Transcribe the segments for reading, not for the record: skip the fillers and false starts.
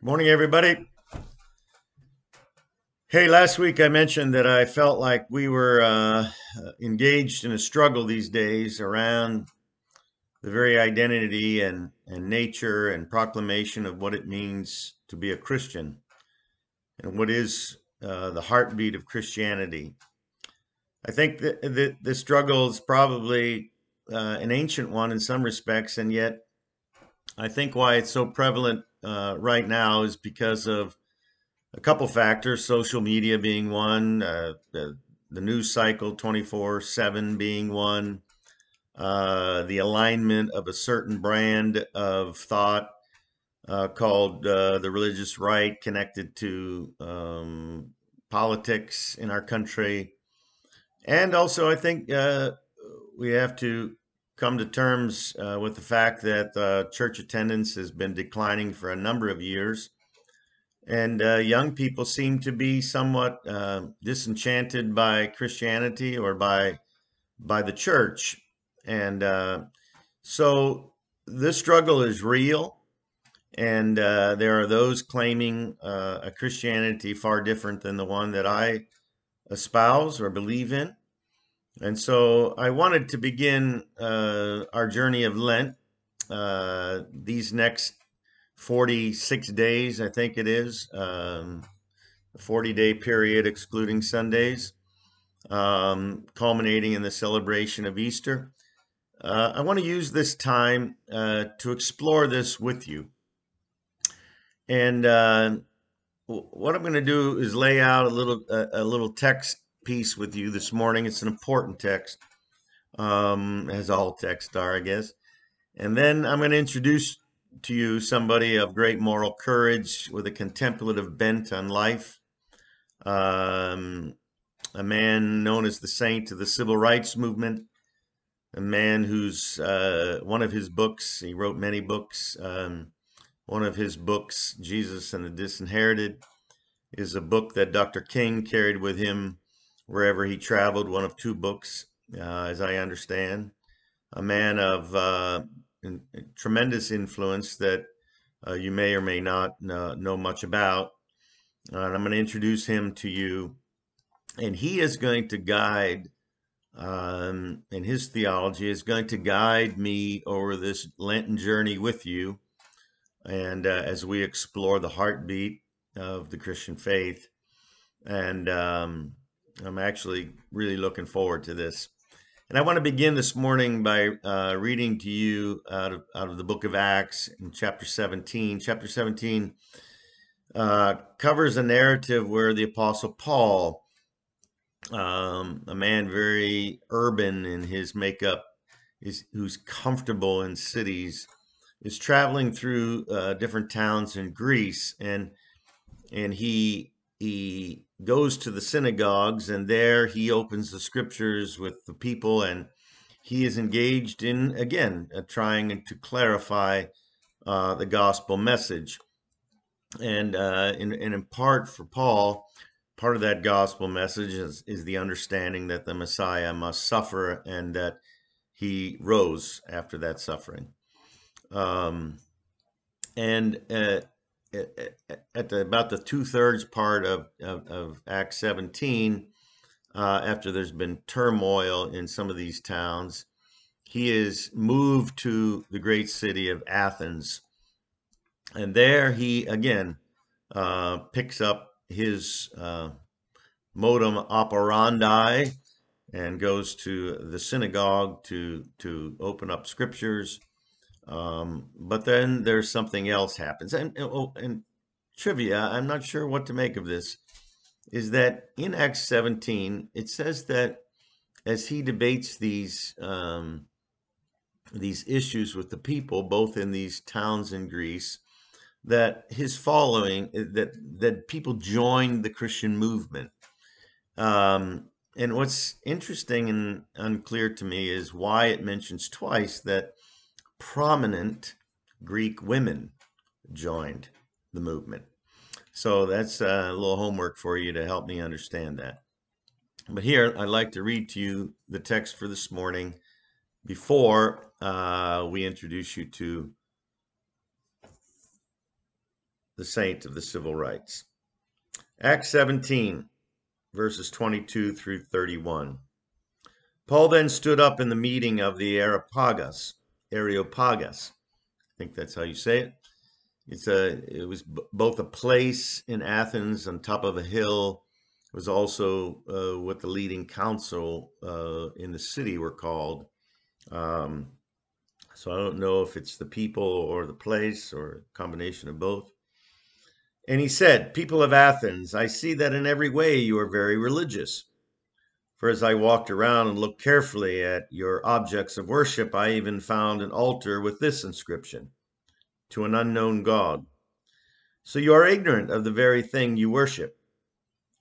Good morning, everybody. Hey, last week I mentioned that I felt like we were engaged in a struggle these days around the very identity and nature and proclamation of what it means to be a Christian and what is the heartbeat of Christianity. I think that the struggle is probably an ancient one in some respects, and yet I think why it's so prevalent right now is because of a couple factors, social media being one, the news cycle 24/7 being one, the alignment of a certain brand of thought called the religious right connected to politics in our country. And also, I think we have to come to terms with the fact that church attendance has been declining for a number of years. And young people seem to be somewhat disenchanted by Christianity or by the church, and so this struggle is real. And there are those claiming a Christianity far different than the one that I espouse or believe in. And so I wanted to begin our journey of Lent these next 46 days, I think it is. A 40-day period excluding Sundays, culminating in the celebration of Easter. I want to use this time to explore this with you. And what I'm going to do is lay out a little text piece with you this morning. It's an important text, as all texts are, I guess. And then I'm going to introduce to you somebody of great moral courage with a contemplative bent on life. Um, a man known as the saint of the civil rights movement, a man who's one of his books, he wrote many books. One of his books, Jesus and the Disinherited, is a book that Dr. King carried with him wherever he traveled, one of two books, as I understand. A man of tremendous influence that you may or may not know much about. And I'm going to introduce him to you, and he is going to guide, and his theology is going to guide me over this Lenten journey with you, and as we explore the heartbeat of the Christian faith. And I'm actually really looking forward to this. And I want to begin this morning by reading to you out of the book of Acts in chapter 17. Chapter 17 covers a narrative where the Apostle Paul, a man very urban in his makeup, who's comfortable in cities, is traveling through different towns in Greece, and he goes to the synagogues, and there he opens the scriptures with the people, and he is engaged in, again, trying to clarify the gospel message. And in part for Paul, part of that gospel message is the understanding that the Messiah must suffer and that he rose after that suffering. Um, and about the two-thirds part of Acts 17, after there's been turmoil in some of these towns, he is moved to the great city of Athens. And there he again picks up his modum operandi and goes to the synagogue to open up scriptures. But then there's something else happens. And trivia, I'm not sure what to make of this, is that in Acts 17, it says that as he debates these issues with the people, both in these towns in Greece, that his following, that people joined the Christian movement. And what's interesting and unclear to me is why it mentions twice that prominent Greek women joined the movement. So that's a little homework for you to help me understand that. But here, I'd like to read to you the text for this morning before we introduce you to the saint of the civil rights. Acts 17, verses 22 through 31. Paul then stood up in the meeting of the Areopagus. I think that's how you say it. It was both a place in Athens on top of a hill. It was also what the leading council in the city were called. So I don't know if it's the people or the place or a combination of both. And he said, "People of Athens, I see that in every way you are very religious. For as I walked around and looked carefully at your objects of worship, I even found an altar with this inscription, 'To an unknown God.' So you are ignorant of the very thing you worship.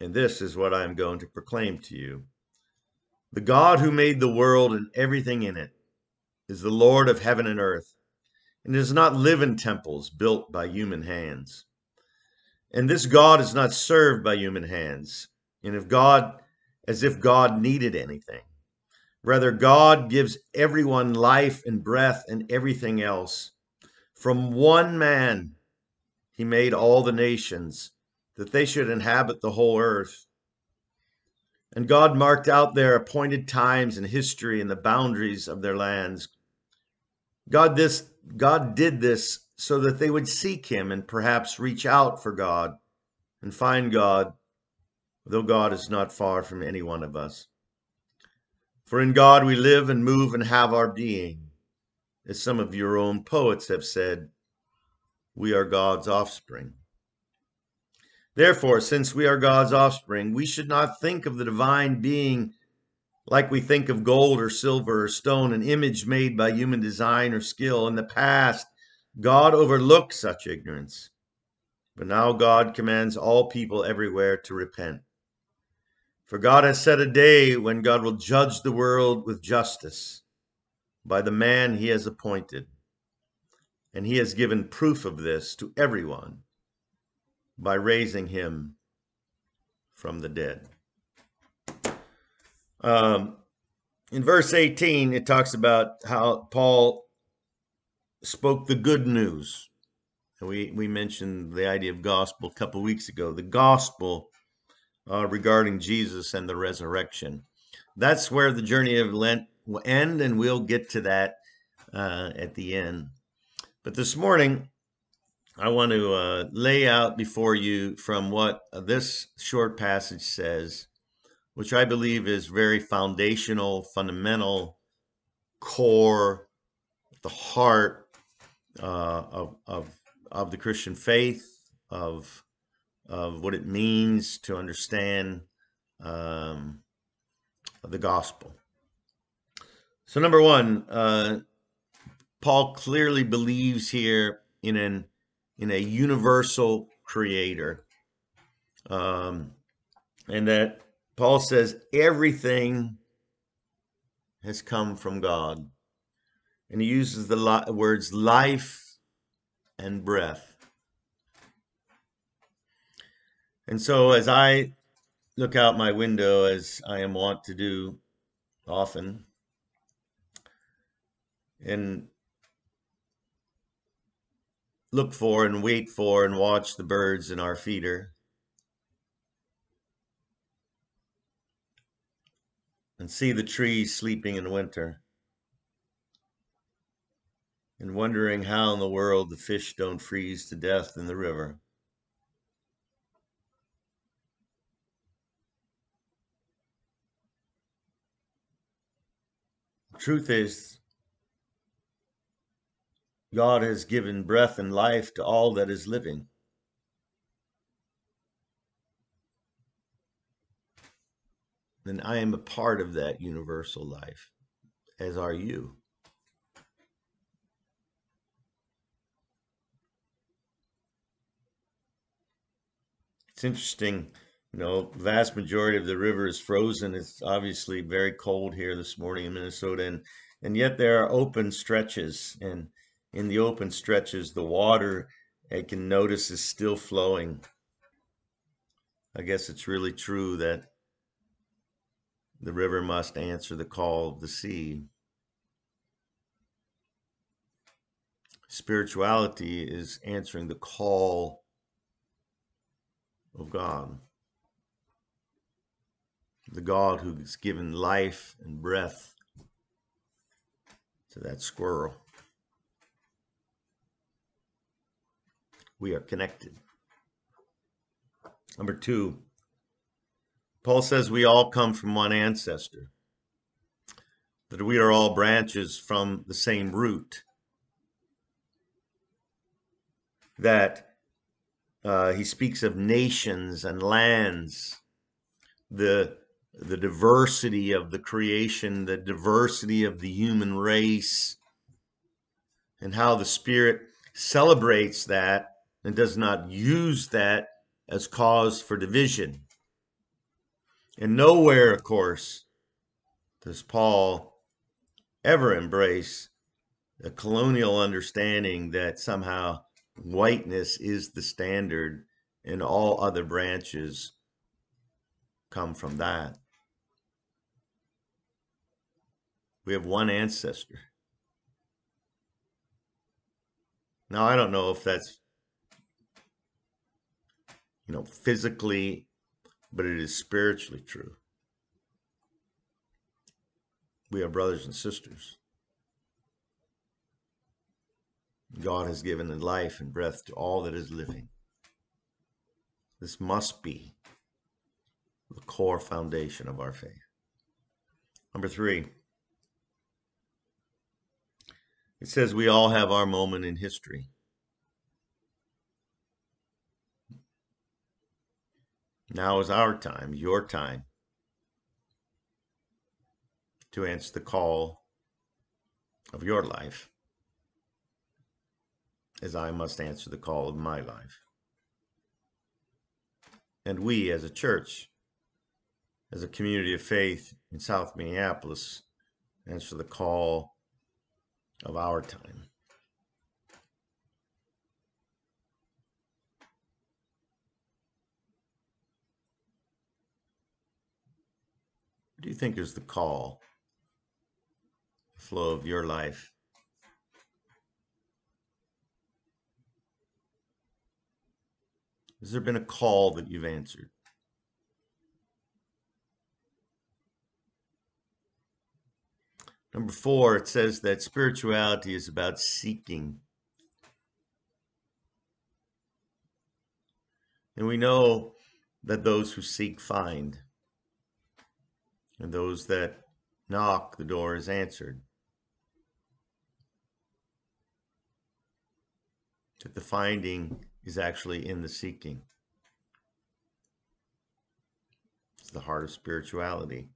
And this is what I am going to proclaim to you. The God who made the world and everything in it is the Lord of heaven and earth, and does not live in temples built by human hands. And this God is not served by human hands, as if God needed anything. Rather, God gives everyone life and breath and everything else. From one man, he made all the nations, that they should inhabit the whole earth. And God marked out their appointed times in history and the boundaries of their lands. God did this so that they would seek him and perhaps reach out for God and find God, though God is not far from any one of us. For in God we live and move and have our being. As some of your own poets have said, we are God's offspring. Therefore, since we are God's offspring, we should not think of the divine being like we think of gold or silver or stone, an image made by human design or skill. In the past, God overlooked such ignorance. But now God commands all people everywhere to repent. For God has set a day when God will judge the world with justice by the man he has appointed. And he has given proof of this to everyone by raising him from the dead. In verse 18, it talks about how Paul spoke the good news. We mentioned the idea of gospel a couple weeks ago. The gospel regarding Jesus and the resurrection. That's where the journey of Lent will end, and we'll get to that at the end. But this morning, I want to lay out before you from what this short passage says, which I believe is very foundational, fundamental, core, the heart of the Christian faith, of what it means to understand the gospel. So number one, Paul clearly believes here in a universal creator, and that Paul says everything has come from God, and he uses the words life and breath. And so as I look out my window, as I am wont to do often, and look for and wait for and watch the birds in our feeder, and see the trees sleeping in winter, and wondering how in the world the fish don't freeze to death in the river. The truth is, God has given breath and life to all that is living. And I am a part of that universal life, as are you. It's interesting, vast majority of the river is frozen. It's obviously very cold here this morning in Minnesota, and yet there are open stretches, and in the open stretches, the water, I can notice, is still flowing. I guess it's really true that the river must answer the call of the sea. Spirituality is answering the call of God. The God who's given life and breath to that squirrel. We are connected. Number 2, Paul says we all come from one ancestor, that we are all branches from the same root, that he speaks of nations and lands, the diversity of the creation, the diversity of the human race, and how the Spirit celebrates that and does not use that as cause for division. And nowhere, of course, does Paul ever embrace a colonial understanding that somehow whiteness is the standard and all other branches come from that. We have one ancestor. Now, I don't know if that's, physically, but it is spiritually true. We are brothers and sisters. God has given life and breath to all that is living. This must be the core foundation of our faith. Number 3, it says we all have our moment in history. Now is our time, your time, to answer the call of your life, as I must answer the call of my life. And we, as a church, as a community of faith in South Minneapolis, answer the call of our time. What do you think is the call, the flow of your life? Has there been a call that you've answered? Number 4, it says that spirituality is about seeking. And we know that those who seek find. And those that knock, the door is answered. That the finding is actually in the seeking. It's the heart of spirituality.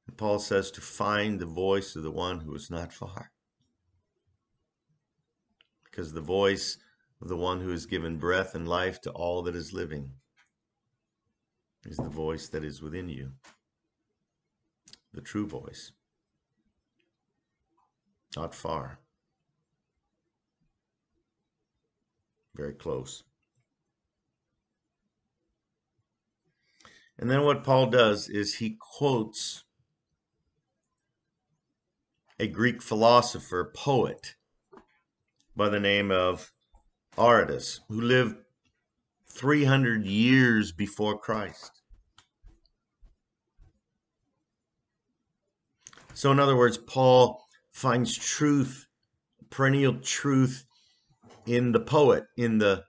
And Paul says to find the voice of the one who is not far. Because the voice of the one who has given breath and life to all that is living is the voice that is within you. The true voice. Not far. Very close. And then what Paul does is he quotes a Greek philosopher, poet, by the name of Aratus, who lived 300 years before Christ. So in other words, Paul finds truth, perennial truth, in the poet, in the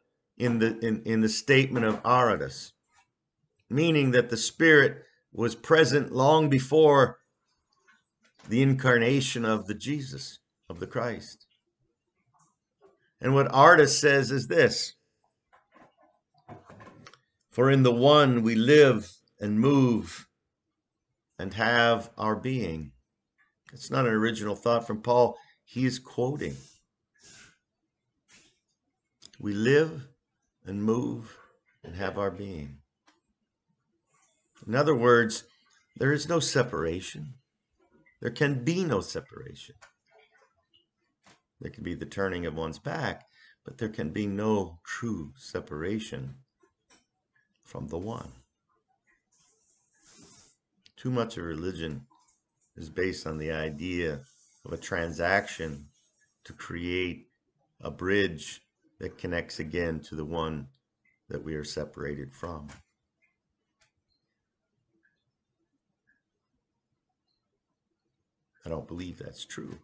statement of Aratus, meaning that the Spirit was present long before the incarnation of the Jesus, of the Christ. And what Aratus says is this: for in the one we live and move and have our being. It's not an original thought from Paul. He is quoting. We live and move and have our being. In other words, there is no separation. There can be no separation. There can be the turning of one's back, but there can be no true separation from the one. Too much of religion is based on the idea of a transaction to create a bridge that connects again to the one that we are separated from. I don't believe that's true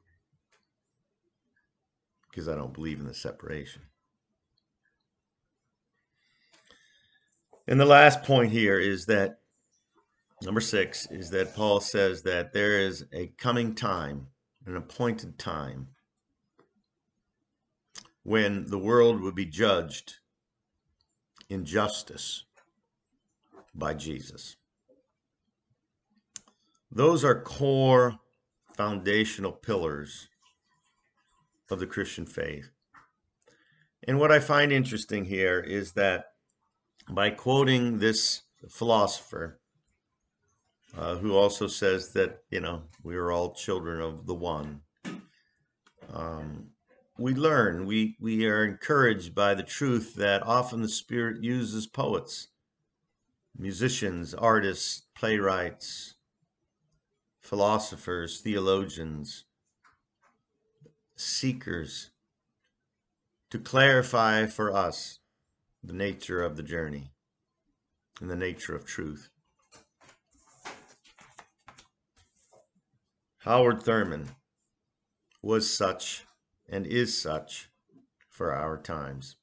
because I don't believe in the separation. And the last point here is that, number 6, is that Paul says that there is a coming time, an appointed time, when the world will be judged in justice by Jesus. Those are core foundational pillars of the Christian faith. And what I find interesting here is that by quoting this philosopher, who also says that, we are all children of the one, we learn, we are encouraged by the truth that often the Spirit uses poets, musicians, artists, playwrights, philosophers, theologians, seekers, to clarify for us the nature of the journey and the nature of truth. Howard Thurman was such and is such for our times.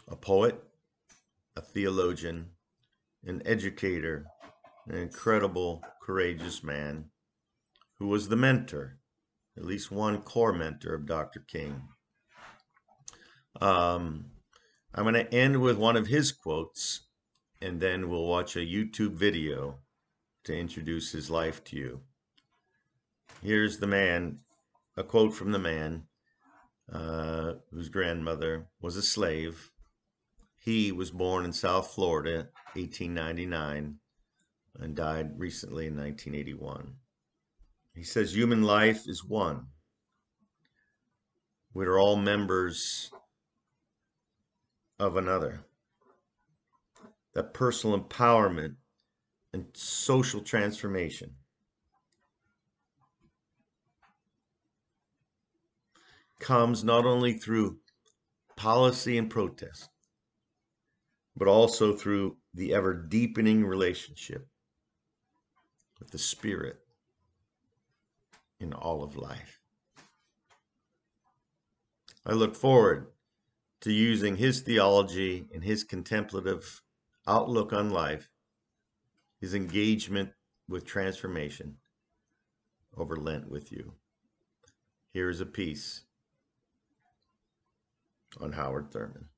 A poet, a theologian, an educator, an incredible, courageous man who was the mentor, at least one core mentor of Dr. King. I'm going to end with one of his quotes, and then we'll watch a YouTube video to introduce his life to you. Here's the man, a quote from the man whose grandmother was a slave. He was born in South Florida, 1899, and died recently in 1981. He says, "Human life is one. We are all members of another. That personal empowerment and social transformation comes not only through policy and protest, but also through the ever deepening relationship with the Spirit in all of life." I look forward to using his theology and his contemplative outlook on life, his engagement with transformation over Lent with you. Here is a piece on Howard Thurman.